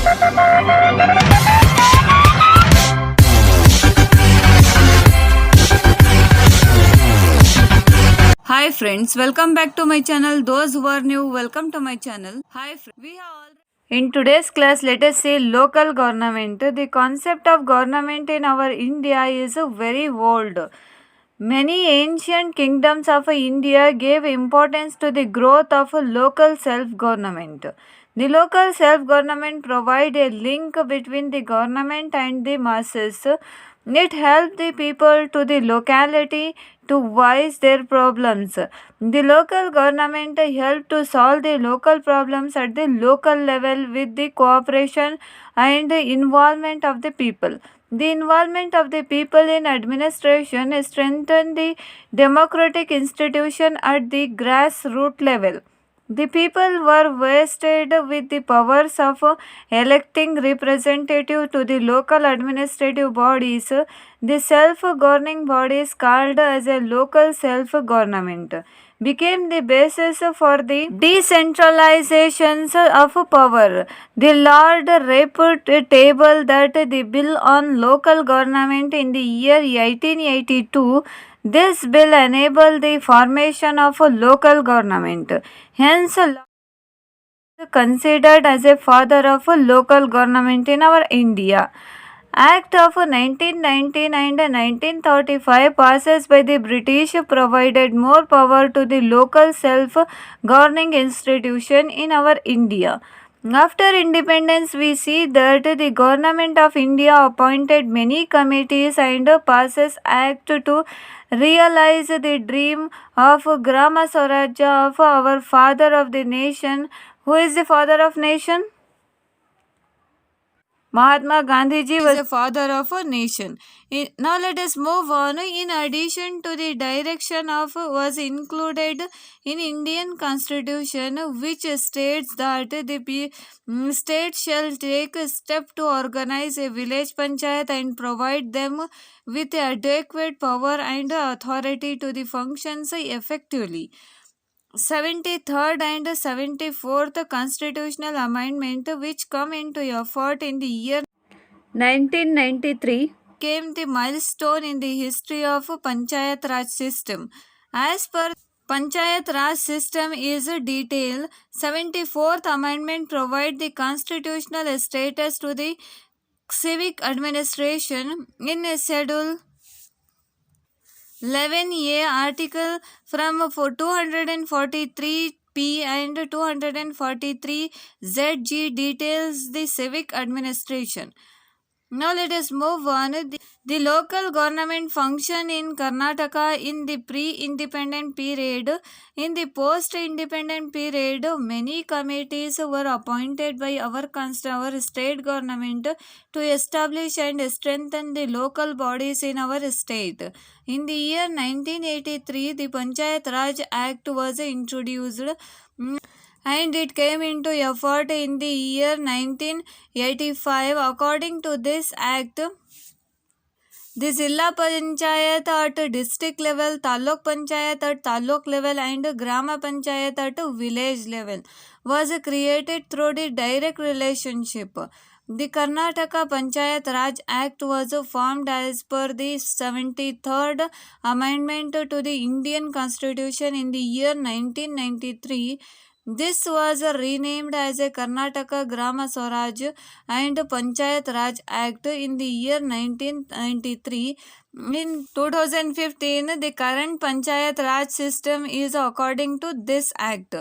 Hi friends, welcome back to my channel. Those who are new, welcome to my channel. Hi friends, we have all. In today's class, let us see local government. The concept of government in our India is very old. Many ancient kingdoms of India gave importance to the growth of local self-government. The local self-government provide a link between the government and the masses. It helped the people to the locality to voice their problems. The local government helped to solve the local problems at the local level with the cooperation and the involvement of the people. The involvement of the people in administration strengthened the democratic institution at the grassroots level. The people were vested with the powers of electing representative to the local administrative bodies. The self-governing bodies called as a local self-government became the basis for the decentralization of power. The Lord reputable that the bill on local government in the year 1882. This bill enabled the formation of a local government. Hence, considered as a father of a local government in our India. Act of 1919 and 1935 passes by the British provided more power to the local self-governing institution in our India. After independence, we see that the government of India appointed many committees and passes act to realize the dream of Grama Swarajya of our father of the nation. Who is the father of nation? Mahatma Gandhi ji was a father of a nation. Now let us move on. In addition to the direction of was included in Indian Constitution, which states that the state shall take a step to organize a village panchayat and provide them with adequate power and authority to the functions effectively. 73rd and 74th constitutional amendment, which come into effect in the year 1993, came the milestone in the history of Panchayat Raj system. As per Panchayat Raj system is detailed, 74th amendment provide the constitutional status to the civic administration in a schedule 11A article from 243P and 243ZG details the civic administration. Now let us move on. The local government function in Karnataka in the pre-independent period. In the post-independent period, many committees were appointed by our state government to establish and strengthen the local bodies in our state. In the year 1983, the Panchayat Raj Act was introduced and it came into effect in the year 1985. According to this act, the Zilla Panchayat at district level, Taluk Panchayat at Taluk level and Grama Panchayat at village level was created through the direct relationship. The Karnataka Panchayat Raj Act was formed as per the 73rd Amendment to the Indian Constitution in the year 1993. This was renamed as a Karnataka Grama Swaraj and Panchayat Raj Act in the year 1993. In 2015, the current Panchayat Raj system is according to this act.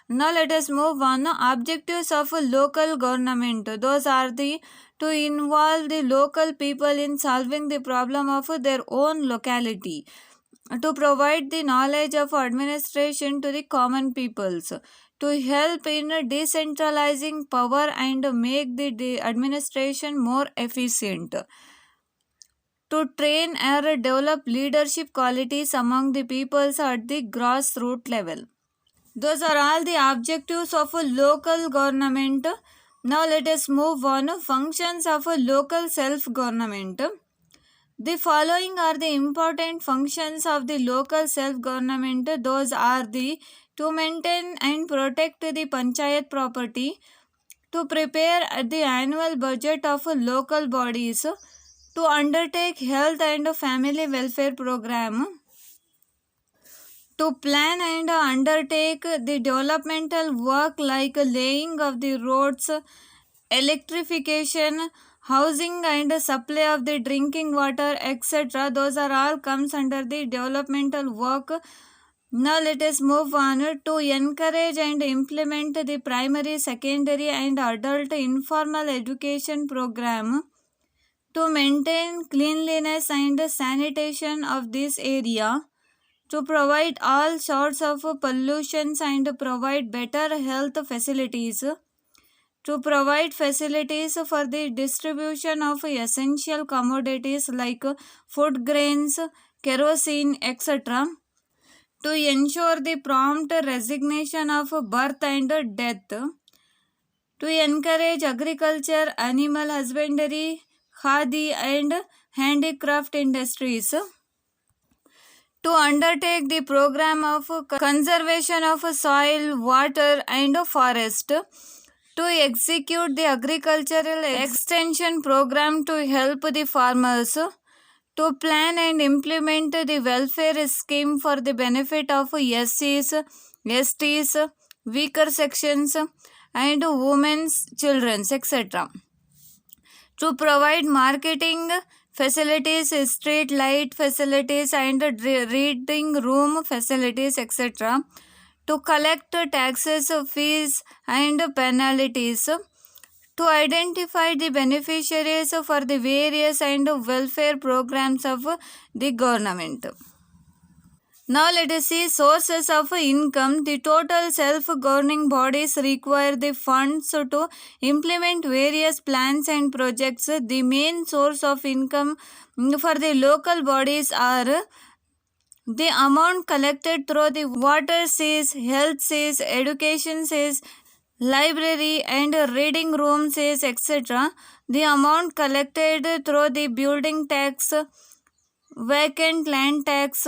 Now let us move on. Objectives of local government. Those are the to involve the local people in solving the problem of their own locality, to provide the knowledge of administration to the common peoples, to help in decentralizing power and make the administration more efficient, to train or develop leadership qualities among the peoples at the grassroots level. Those are all the objectives of a local government. Now let us move on. Functions of a local self-government. The following are the important functions of the local self-government. Those are the to maintain and protect the panchayat property, to prepare the annual budget of local bodies, to undertake health and family welfare program, to plan and undertake the developmental work like laying of the roads, electrification, housing and supply of the drinking water, etc. Those are all comes under the developmental work. Now let us move on to encourage and implement the primary, secondary and adult informal education program, to maintain cleanliness and sanitation of this area, to provide all sorts of pollutions and provide better health facilities, to provide facilities for the distribution of essential commodities like food grains, kerosene, etc., to ensure the prompt resignation of birth and death, to encourage agriculture, animal husbandry, khadi and handicraft industries, to undertake the program of conservation of soil, water and forest, to execute the agricultural extension program to help the farmers, to plan and implement the welfare scheme for the benefit of SCs, STs, weaker sections and women's, children's, etc., to provide marketing facilities, street light facilities and reading room facilities, etc., to collect taxes, fees and penalties, to identify the beneficiaries for the various and welfare programs of the government. Now let us see sources of income. The total self-governing bodies require the funds to implement various plans and projects. The main source of income for the local bodies are the amount collected through the water cess, health cess, education cess, library and reading room cess, etc. The amount collected through the building tax, vacant land tax,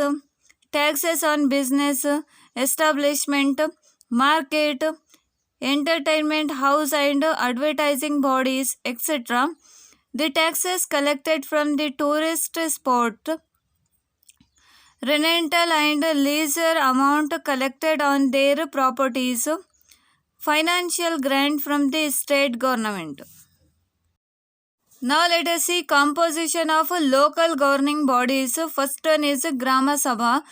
taxes on business, establishment, market, entertainment house and advertising bodies, etc. The taxes collected from the tourist spot, rental and leisure amount collected on their properties, financial grant from the state government. Now let us see composition of local governing bodies. First one is Grama Sabha.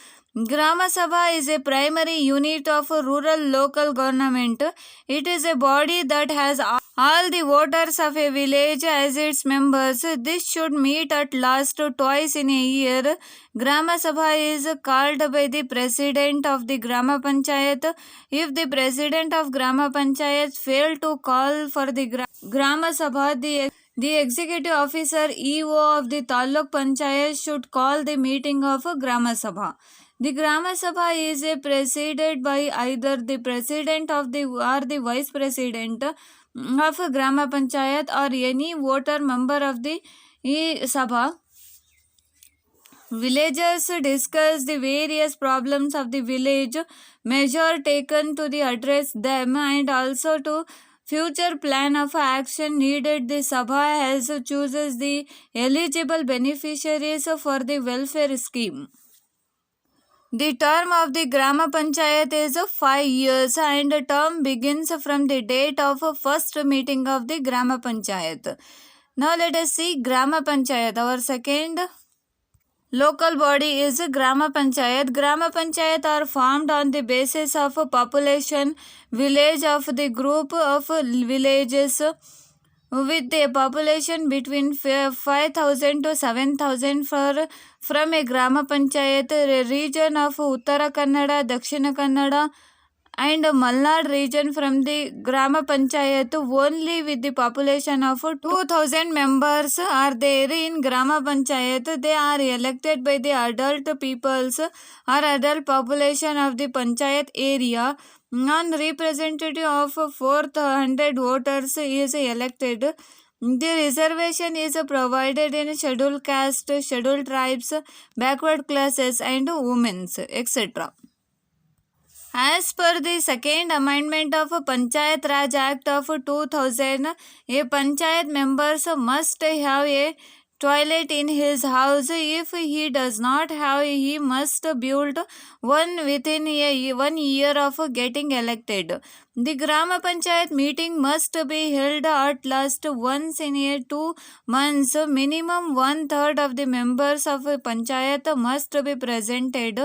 Grama Sabha is a primary unit of rural local government. It is a body that has all the voters of a village as its members. This should meet at last twice in a year. Grama Sabha is called by the president of the Grama Panchayat. If the president of Grama Panchayat fail to call for the Grama Sabha, the executive officer EO of the Taluk Panchayat should call the meeting of Grama Sabha. The Grama Sabha is presided by either the president of the or the vice president of Grama Panchayat or any voter member of the Sabha. Villagers discuss the various problems of the village, measure taken to the address them and also to future plan of action needed. The Sabha has chooses the eligible beneficiaries for the welfare scheme. The term of the Grama Panchayat is 5 years and the term begins from the date of first meeting of the Grama Panchayat. Now let us see Grama Panchayat. Our second local body is Grama Panchayat. Grama Panchayat are formed on the basis of population village of the group of villages with a population between 5,000 to 7,000 from a Grama Panchayat region of Uttara Kannada, Dakshina Kannada and Malnad region from the Grama Panchayat only with the population of 2,000 members are there in Grama Panchayat. They are elected by the adult peoples or adult population of the Panchayat area. Non-representative of 400 voters is elected. The reservation is provided in scheduled caste, scheduled tribes, backward classes and women's, etc. As per the second amendment of Panchayat Raj Act of 2000, a panchayat members must have a toilet in his house. If he does not have, he must build one within 1 year of getting elected. The Grama Panchayat meeting must be held at least once in 2 months. Minimum 1/3 of the members of a panchayat must be presented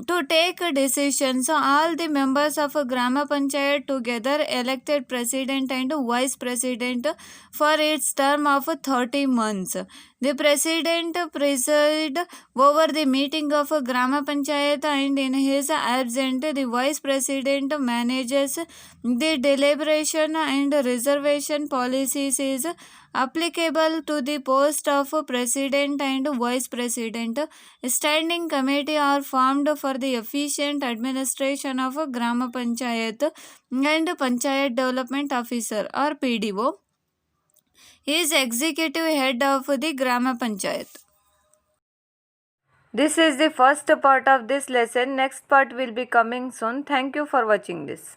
to take decisions. All the members of a Grama Panchayat together elected president and vice president for its term of 30 months. The president presides over the meeting of a Grama Panchayat, and in his absence, the vice president manages the deliberation and reservation policies is applicable to the post of president and vice president. A standing committee are formed for the efficient administration of a Grama Panchayat, and Panchayat Development Officer or PDO is executive head of the Grama Panchayat. This is the first part of this lesson. Next part will be coming soon. Thank you for watching this.